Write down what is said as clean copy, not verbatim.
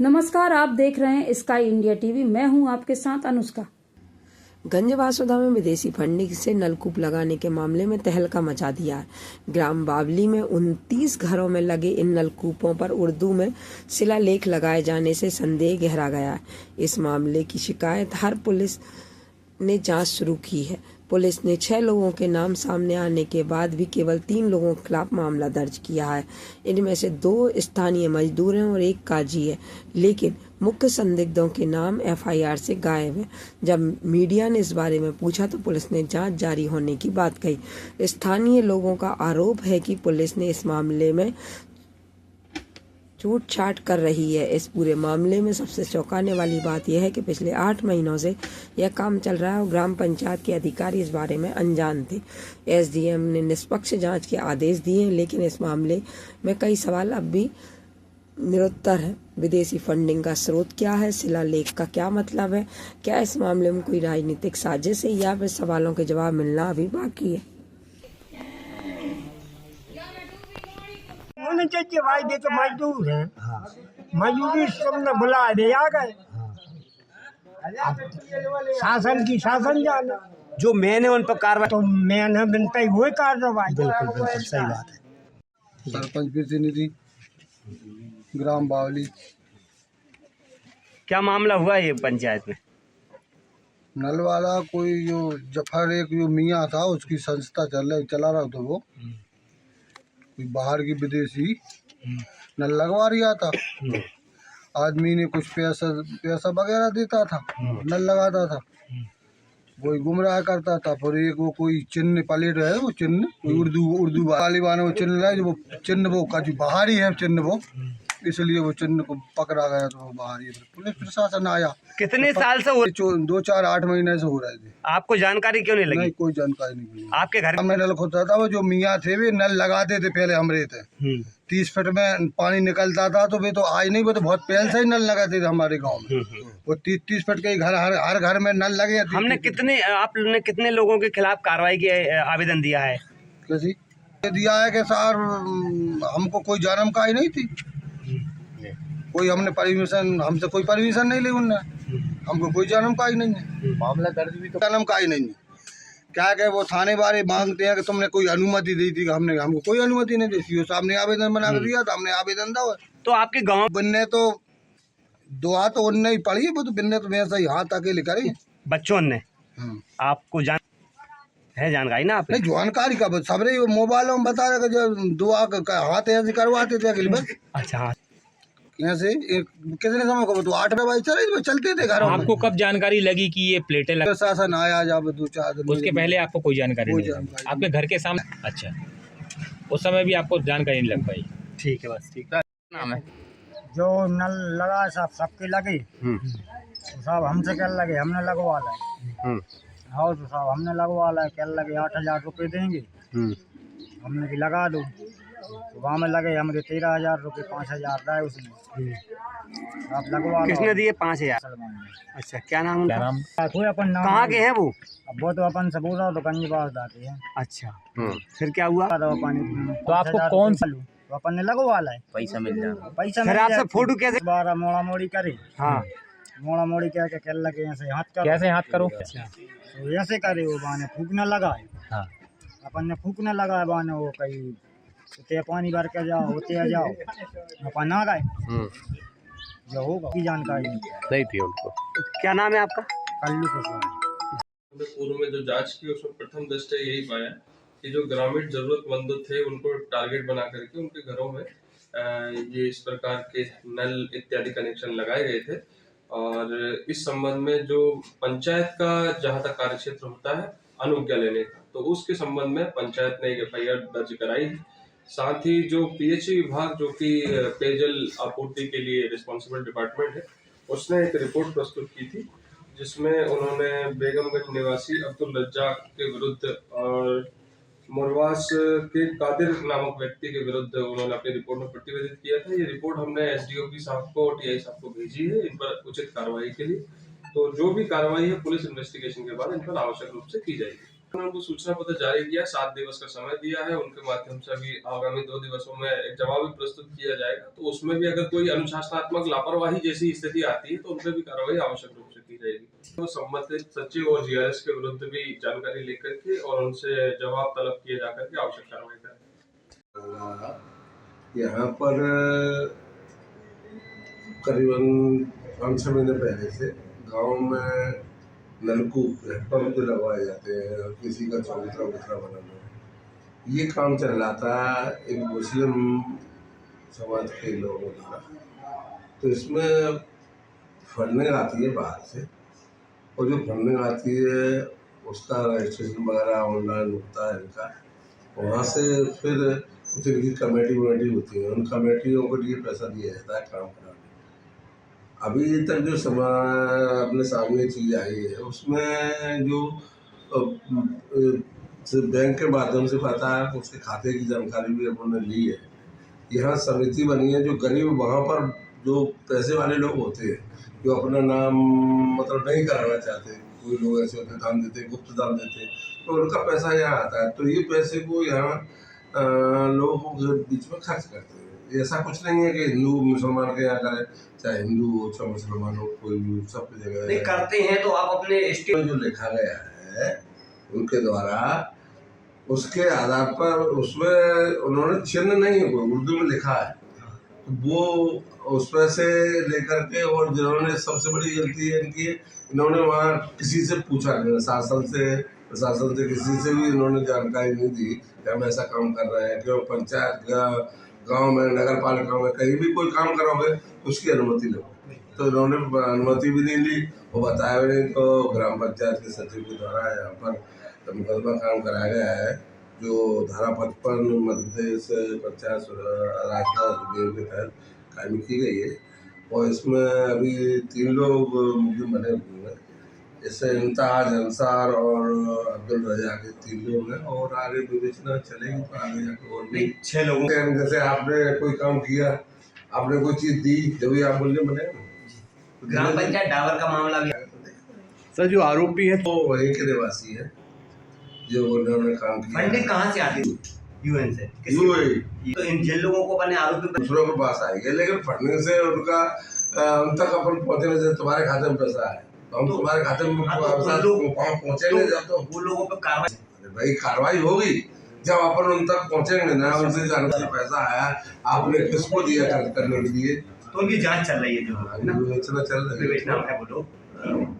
नमस्कार, आप देख रहे हैं स्काई इंडिया टीवी। मैं हूं आपके साथ अनुष्का। गंज बासुदा में विदेशी फंडिंग से नलकूप लगाने के मामले में तहलका मचा दिया है। ग्राम बावली में 29 घरों में लगे इन नलकूपों पर उर्दू में शिलालेख लगाए जाने से संदेह गहरा गया है। इस मामले की शिकायत हर पुलिस ने जांच शुरू की है। पुलिस ने 6 लोगों के नाम सामने आने के बाद भी केवल 3 लोगों के खिलाफ मामला दर्ज किया है। इनमें से 2 स्थानीय मजदूर हैं और 1 काजी है, लेकिन मुख्य संदिग्धों के नाम एफआईआर से गायब है। जब मीडिया ने इस बारे में पूछा तो पुलिस ने जांच जारी होने की बात कही। स्थानीय लोगों का आरोप है कि पुलिस ने इस मामले में छूट-छाट कर रही है। इस पूरे मामले में सबसे चौंकाने वाली बात यह है कि पिछले 8 महीनों से यह काम चल रहा है और ग्राम पंचायत के अधिकारी इस बारे में अनजान थे। एसडीएम ने निष्पक्ष जांच के आदेश दिए, लेकिन इस मामले में कई सवाल अब भी निरुत्तर है। विदेशी फंडिंग का स्रोत क्या है? शिलालेख का क्या मतलब है? क्या इस मामले में कोई राजनीतिक साजिश है या फिर सवालों के जवाब मिलना अभी बाकी है? होने चाहिए भाई, ये तो मजदूर हैं। मजदूरी सबने बुला दे आ गए। शासन की शासन जाने, जो मैन है उन पर कार्रवाई। तो मैंने बनता ही वही कार्रवाई। बिल्कुल बिल्कुल सही बात है। सरपंच प्रतिनिधि ग्राम बावली। क्या मामला हुआ ये पंचायत में? नल वाला कोई जो जफर एक जो मियाँ था, उसकी संस्था चला रहा था। वो कोई बाहर की विदेशी नल लगवा रहा था। आदमी ने कुछ पैसा वगैरह देता था, नल लगाता था, कोई गुमराह करता था। फिर एक वो कोई चिन्ह प्लेट है, वो चिन्ह कोई उर्दू तालिबान वो चिन्ह है, जो वो चिन्ह वो का जो बाहरी है चिन्ह, वो इसलिए वो चिन्ह को पकड़ा गया। तो वो बाहरी है। पुलिस प्रशासन आया। कितने साल से हो? 2-4-8 महीने से हो रहे थे। आपको जानकारी क्यों नहीं लगी? नहीं, कोई जानकारी नहीं मिली। आपके घर हमने नल खोदा था, वो जो मियाँ थे वे नल लगाते थे पहले हमरे थे। 30 फीट में पानी निकलता था, तो वे तो आज नहीं, वो तो बहुत पहले से ही नल लगाते थे हमारे गांव में। वो 30 फीट के घर, हर घर में नल लगे। आप लोगों ने कितने लोगों के खिलाफ कार्रवाई की आवेदन दिया है? कैसी दिया है कि सर हमको कोई जानकारी नहीं थी, कोई हमने परमिशन, हमसे कोई परमिशन नहीं ली उनने, हमको कोई जानकारी नहीं है। मामला दर्ज भी तो जानकारी नहीं है। क्या कहे वो थाने वाले मांगते हैं कि तुमने कोई अनुमति दी थी? हमको कोई अनुमति नहीं दी। सीओ साहब ने आवेदन बना कर दिया था, हमने आवेदन दिया। तो आपके गांव बिन्ने तो 2 हाथ उनने ही पड़ी, वो तो बिन्ने तो वैसा ही हाथ अकेले करी। बच्चों ने आपको जानकारी ना? आप नहीं जानकारी का सबरे मोबाइलों में बता रहे जो 2 हाथ ऐसे करवाते थे अकेले बस। अच्छा, ऐसे कितने समय को तो 8 भाई चलते थे घरों में। आपको कब जानकारी लगी कि ये प्लेटें लग... प्रशासन आया जब 2-4 दिन, उसके पहले आपको कोई जानकारी नहीं लगी? आपके घर के सामने? अच्छा, उस समय भी आपको जानकारी नहीं लग पाई? ठीक है, बस ठीक है। नाम है जो नल लगा सबके लगे, तो साहब हमसे क्या लगे, हमने लगवा लाए। हाँ, तो साहब हमने लगवा लाए, क्या लगे 8,000 रुपये देंगे। हमने कि लगा दो, तो वहाँ में लगे हमारे 13,000 रुपये, 5,000 दाए उसने। आप लगवा। किसने दिए? 5,000। अच्छा, क्या नाम? क्या नाम? कोई अपन नाम कहाँ के हैं वो? अब वो तो अपन से बोल रहा तो गंजबाज दाते हैं। अच्छा, फिर क्या हुआ? तो आपको कौन सा तो अपन ने लगवा लाए, पैसा मिल जाएगा? पैसा फिर आपसे फोटो कैसे? 12 मोड़ा मोड़ी करे। हाँ, मोड़ा मोड़ी क्या क्या लगे ऐसे हाथ कर, कैसे हाथ करो? तो ऐसे करे वो बाने फूकने लगाए। हाँ, अपन ने फूकने लगाए बाने, वो कहीं उते पानी भर के जाओ, होते आ जाओ, अपन ना गए। जो होगा की जानकारी नहीं थी उनको। क्या नाम है आपका? कल्लू कुशवाहा। पूर्व में जो जांच की उसमें प्रथम दृष्टया यही पाया कि जो ग्रामीण जरूरतमंद थे उनको टारगेट बना करके उनके घरों में ये इस प्रकार के नल इत्यादि कनेक्शन लगाए गए थे। और इस संबंध में जो पंचायत का जहां तक कार्यक्षेत्र होता है अनुज्ञा लेने का, तो उसके संबंध में पंचायत ने एक एफआईआर दर्ज कराई। साथ ही जो पीएचई विभाग, जो कि पेयजल आपूर्ति के लिए रिस्पॉन्सिबल डिपार्टमेंट है, उसने एक रिपोर्ट प्रस्तुत की थी, जिसमें उन्होंने बेगमगंज निवासी अब्दुल रज्जाक के विरुद्ध और मोरवास के कादिर नामक व्यक्ति के विरुद्ध उन्होंने अपनी रिपोर्ट में प्रतिवेदित किया था। ये रिपोर्ट हमने एसडीओपी साहब को, टीआई साहब को भेजी है इन पर उचित कार्रवाई के लिए। तो जो भी कार्रवाई है पुलिस इन्वेस्टिगेशन के बाद इन पर आवश्यक रूप से की जाएगी। उन्होंने उनको सूचना पत्र जारी किया, 7 दिवस का समय दिया है। उनके माध्यम से अभी आगामी 2 दिवसों में एक जवाब भी प्रस्तुत किया जाएगा। तो उसमें भी अगर कोई अनुशासनात्मक लापरवाही जैसी स्थिति आती है तो उन पर भी कार्रवाई आवश्यक रूप से की जाएगी। तो संबंधित सचिव और जीआरएस के विरुद्ध भी जानकारी लेकर के और उनसे जवाब तलब किए जाकर के आवश्यक कार्रवाई करें। यहाँ पर करीबन 5-6 महीने पहले से गांव में नलकूप पंप लगवाए जाते हैं, किसी का चौतरा उतरा बनाना, ये काम चल रहा था एक मुस्लिम समाज के लोगों द्वारा। तो इसमें फंडिंग आती है बाहर से, और जो फंडिंग आती है उसका रजिस्ट्रेशन वगैरह ऑनलाइन होता है इनका। वहाँ से फिर जिनकी कमेटी वमेटी होती है उन कमेटियों को लिए पैसा दिया जाता है काम कराने। अभी तक जो अपने सामने चीज़ आई है उसमें जो बैंक के माध्यम से पता है, उसके खाते की जानकारी भी अपने ली है। यहाँ समिति बनी है, जो गरीब वहाँ पर जो पैसे वाले लोग होते हैं जो अपना नाम मतलब नहीं कराना चाहते, कोई लोग ऐसे होते दान देते, गुप्त दान देते, तो उनका पैसा यहाँ आता है। तो ये पैसे को यहाँ लोगों के बीच में खर्च करते हैं। ऐसा कुछ नहीं है कि हिंदू मुसलमान के यहाँ करें, चाहे हिंदू हो चाहे मुसलमान हो, कोई भी सब जगह नहीं करते हैं। तो आप अपने जो लिखा गया है उनके द्वारा, उसके आधार पर उसमें उन्होंने चिन्ह नहीं है, कोई उर्दू में लिखा है, तो वो उस पर से लेकर के, और जिन्होंने सबसे बड़ी गलती है इनकी, इन्होंने वहाँ किसी से पूछा नहीं, प्रशासन से किसी से भी इन्होंने जानकारी नहीं दी कि हम ऐसा काम कर रहे हैं। क्यों पंचायत गांव में नगर पालिका में कहीं भी कोई काम करोगे उसकी अनुमति लो, तो इन्होंने अनुमति भी नहीं ली, वो बताया भी नहीं। तो ग्राम पंचायत के सचिव के द्वारा यहाँ पर मुकदमा काम कराया गया है, जो धारा 55 मध्य प्रदेश पंचायत राजस्व अधिनियम के तहत कायम की गई है। और इसमें अभी 3 लोग मुलजिम बने हुए हैं, इससे इम्तियाज, अंसार और अब्दुल रजा के 3 लोग हैं, और आगे विवेचना चलेगी तो आगे जाकर और भी 6 लोगों जैसे आपने कोई काम किया, आपने कोई चीज़ दी, जब भी आप मुलजिम बने। ग्राम पंचायत डावर का मामला भी सर जो आरोपी है तो वहीं के निवासी है जो उन्होंने काम किया। फंडिंग कहाँ से आती है? यूएन से। तो इन जिन लोगों को बने आरोपी दूसरों के पास आएंगे, लेकिन फंडिंग से उनका उन तक अपन पहुँचने से तुम्हारे खाते में पैसा है तो हम तुम्हारे खाते में पहुँचेंगे जब तो वो लोगों पर कार्रवाई, भाई कार्रवाई होगी जब अपन उन तक पहुँचेंगे ना। उनसे जानकारी पैसा आया, आपने किसको दिया खर्च करने के लिए, तो उनकी जांच चल रही है, जो विवेचना चल रही है। विवेचना है वो लोग